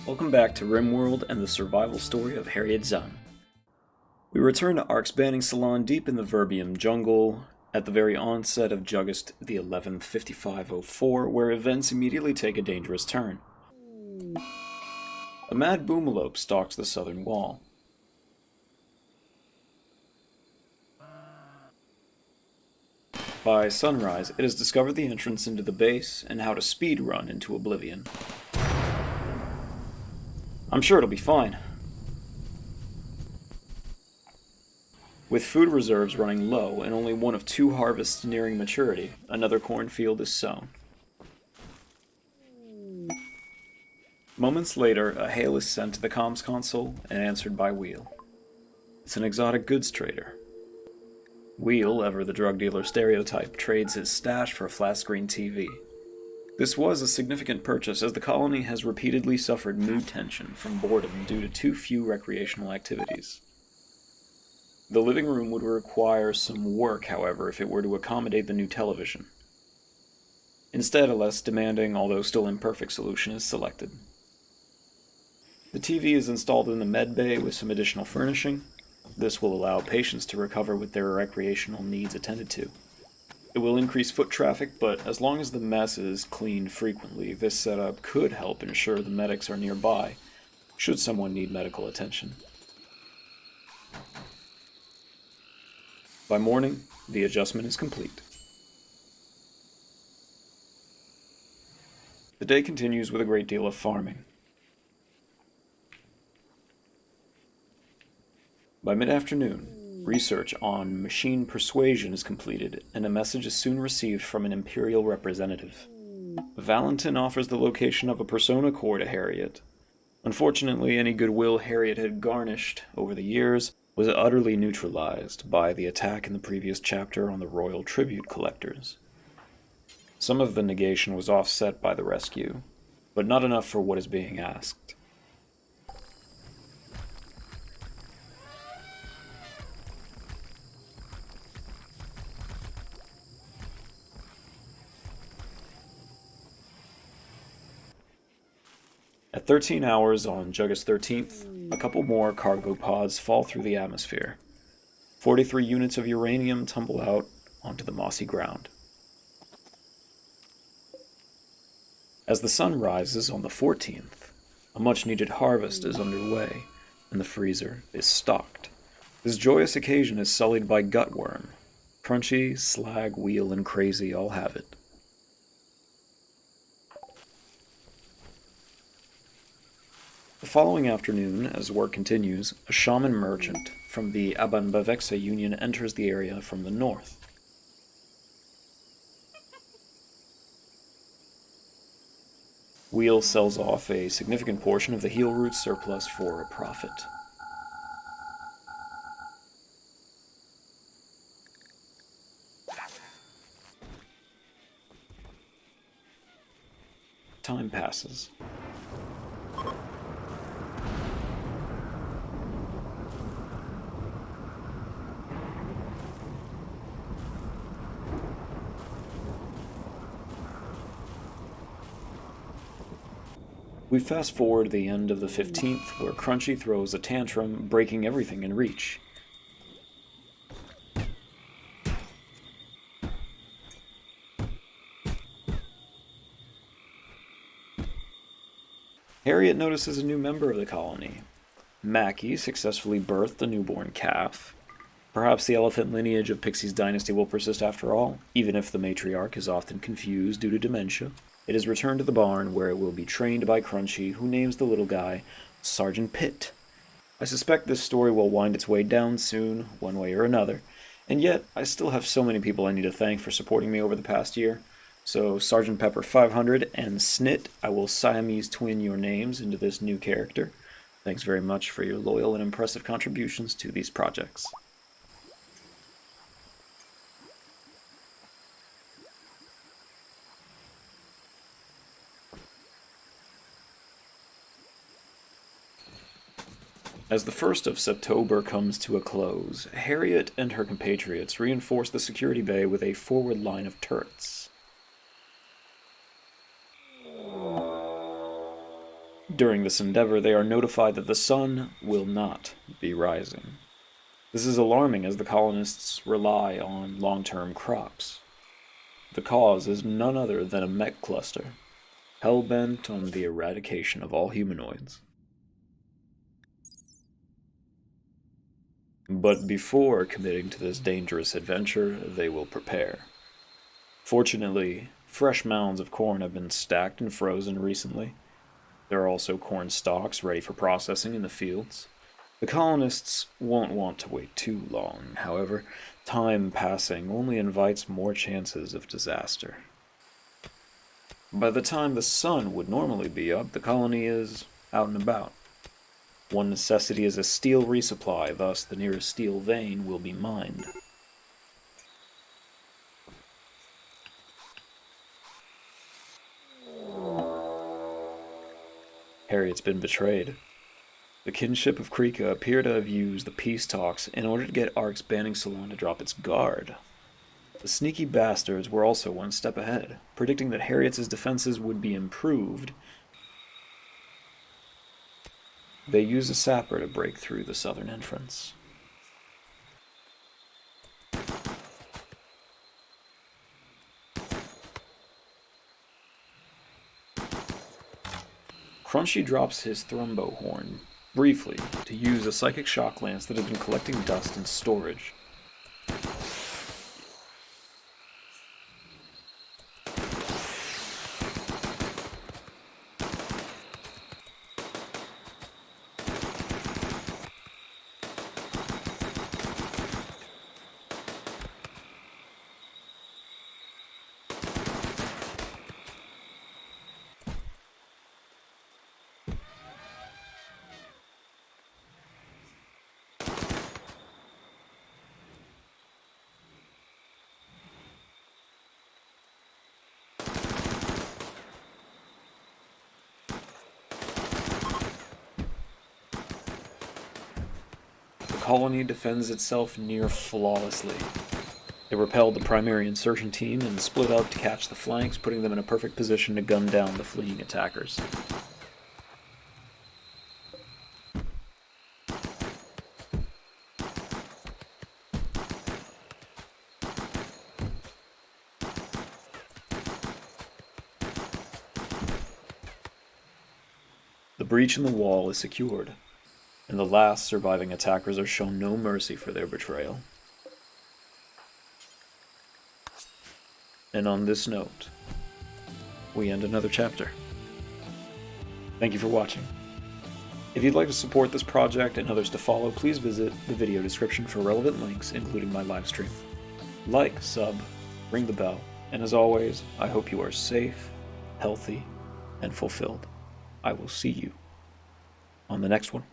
Welcome back to Rimworld and the survival story of Harriet Zahn. We return to Ark's banning salon deep in the Verbium jungle at the very onset of Juggist the 11th 5504, where events immediately take a dangerous turn. A mad Boomalope stalks the southern wall. By sunrise, it has discovered the entrance into the base and how to speed run into oblivion. I'm sure it'll be fine. With food reserves running low and only one of 2 harvests nearing maturity, another cornfield is sown. Moments later, a hail is sent to the comms console and answered by Wheel. It's an exotic goods trader. Wheel, ever the drug dealer stereotype, trades his stash for a flat-screen TV. This was a significant purchase, as the colony has repeatedly suffered mood tension from boredom due to too few recreational activities. The living room would require some work, however, if it were to accommodate the new television. Instead, a less demanding, although still imperfect solution is selected. The TV is installed in the med bay with some additional furnishing. This will allow patients to recover with their recreational needs attended to. It will increase foot traffic, but as long as the mess is cleaned frequently, this setup could help ensure the medics are nearby, should someone need medical attention. By morning, the adjustment is complete. The day continues with a great deal of farming. By mid-afternoon, research on machine persuasion is completed, and a message is soon received from an Imperial representative. Valentin offers the location of a persona core to Harriet. Unfortunately, any goodwill Harriet had garnished over the years was utterly neutralized by the attack in the previous chapter on the royal tribute collectors. Some of the negation was offset by the rescue, but not enough for what is being asked. At 13 hours on Juggist 13th, a couple more cargo pods fall through the atmosphere. 43 units of uranium tumble out onto the mossy ground. As the sun rises on the 14th, a much-needed harvest is underway, and the freezer is stocked. This joyous occasion is sullied by Gutworm. Crunchy, Slag, Wheel, and Crazy all have it. The following afternoon, as work continues, a Shaman merchant from the Abanbavexa Union enters the area from the north. Wheel sells off a significant portion of the heel root surplus for a profit. Time passes. We fast forward to the end of the 15th, where Crunchy throws a tantrum, breaking everything in reach. Harriet notices a new member of the colony. Mackie successfully birthed a newborn calf. Perhaps the elephant lineage of Pixie's dynasty will persist after all, even if the matriarch is often confused due to dementia. It is returned to the barn, where it will be trained by Crunchy, who names the little guy Sergeant Pitt. I suspect this story will wind its way down soon, one way or another, and yet I still have so many people I need to thank for supporting me over the past year. So Sergeant Pepper 500 and Snit, I will Siamese twin your names into this new character. Thanks very much for your loyal and impressive contributions to these projects. As the 1st of September comes to a close, Harriet and her compatriots reinforce the security bay with a forward line of turrets. During this endeavor, they are notified that the sun will not be rising. This is alarming as the colonists rely on long-term crops. The cause is none other than a mech cluster, hell-bent on the eradication of all humanoids. But before committing to this dangerous adventure, they will prepare. Fortunately, fresh mounds of corn have been stacked and frozen recently. There are also corn stalks ready for processing in the fields. The colonists won't want to wait too long, however, time passing only invites more chances of disaster. By the time the sun would normally be up, the colony is out and about. One necessity is a steel resupply, thus the nearest steel vein will be mined. Harriet's been betrayed. The kinship of Krika appear to have used the peace talks in order to get Ark's banning salon to drop its guard. The sneaky bastards were also one step ahead, predicting that Harriet's defenses would be improved. They use a sapper to break through the southern entrance. Crunchy drops his thrumbo horn, briefly, to use a psychic shock lance that has been collecting dust in storage. The colony defends itself near flawlessly. They repelled the primary insurgent team and split up to catch the flanks, putting them in a perfect position to gun down the fleeing attackers. The breach in the wall is secured, and the last surviving attackers are shown no mercy for their betrayal. And on this note, we end another chapter. Thank you for watching. If you'd like to support this project and others to follow, please visit the video description for relevant links, including my live stream. Like, sub, ring the bell, and as always, I hope you are safe, healthy, and fulfilled. I will see you on the next one.